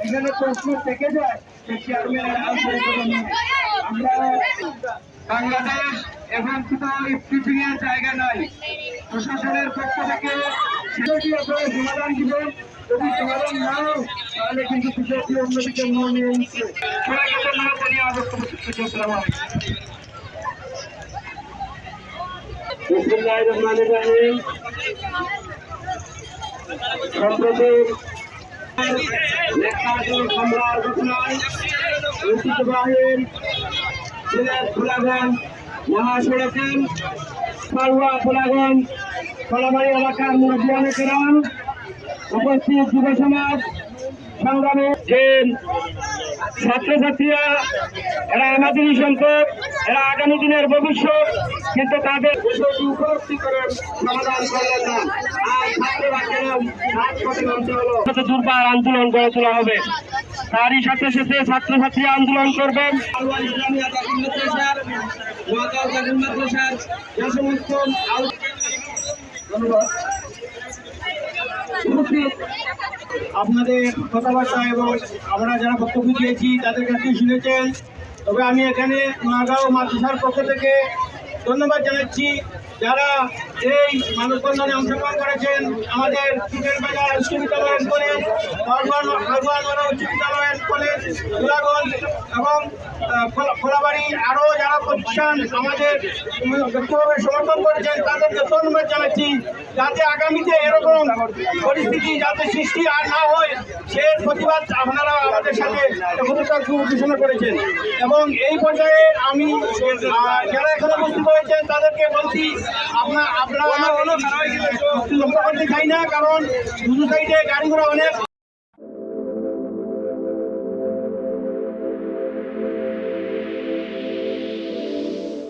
এখানে প্রশ্ন থেকে যায় যে চেয়ারম্যানের আমরা বাংলাদেশ এখন শুধু স্পিচিং এর জায়গা নয়, প্রশাসনের পক্ষ থেকে সেটাকে আপনারা সমাধান দিবেন। যদি সমাধান না হয় তাহলে কিন্তু বিষয়টি অন্যদিকে নিয়ে নিচ্ছে। সম্প্রতি হামলার ঘটনায় ঐতিহ্যবাহীর সিলেট ফুলাগঞ্জ মহাসড়কের পাড়ুয়া ফুলাগঞ্জ কলাবাড়ি এলাকার মুরব্বিয়ানে কেরাম উপস্থিত যুব সমাজ সংগ্রামে যে ছাত্রছাত্রীরা এরা আমাদেরই সম্পদ, এরা আগামী দিনের ভবিষ্যৎ, কিন্তু তাদের বিষয়টি উপলব্ধি করেন সমাধান করলেন না। আর ছাত্ররা দুর্বার আন্দোলন গড়ে তোলা হবে। তারই সাথে সাথে ছাত্রছাত্রী আন্দোলন করবেন। আপনাদের কথাবার্তা এবং আমরা যারা বক্তব্য দিয়েছি তাদের কাছে শুনেছেন। তবে আমি এখানে নওগাঁও মাদ্রাসার পক্ষ থেকে ধন্যবাদ জানাচ্ছি যারা এই মানববন্ধনে অংশগ্রহণ করেছেন। আমাদের চিকেন বাজার উচ্চ বিদ্যালয়ের কলেজ, উচ্চ বিদ্যালয়ের কলেজ, গোলাগঞ্জ এবং খোলাবাড়ি আরও যারা প্রতিষ্ঠান আমাদের ব্যক্তিভাবে সমর্থন করেছেন তাদেরকে ধন্যবাদ জানাচ্ছি। যাতে আগামীতে এরকম পরিস্থিতি যাতে সৃষ্টি আর না হয় সে প্রতিবাদ আপনারা আমাদের সাথে ঘোষণা করেছেন। এবং এই পর্যায়ে আমি যারা এখানে উপস্থিত হয়েছেন তাদেরকে বলছি আপনারা লক্ষ্য করতে চাই না, কারণ দুটো সাইডে গাড়ি ঘোড়া অনেক।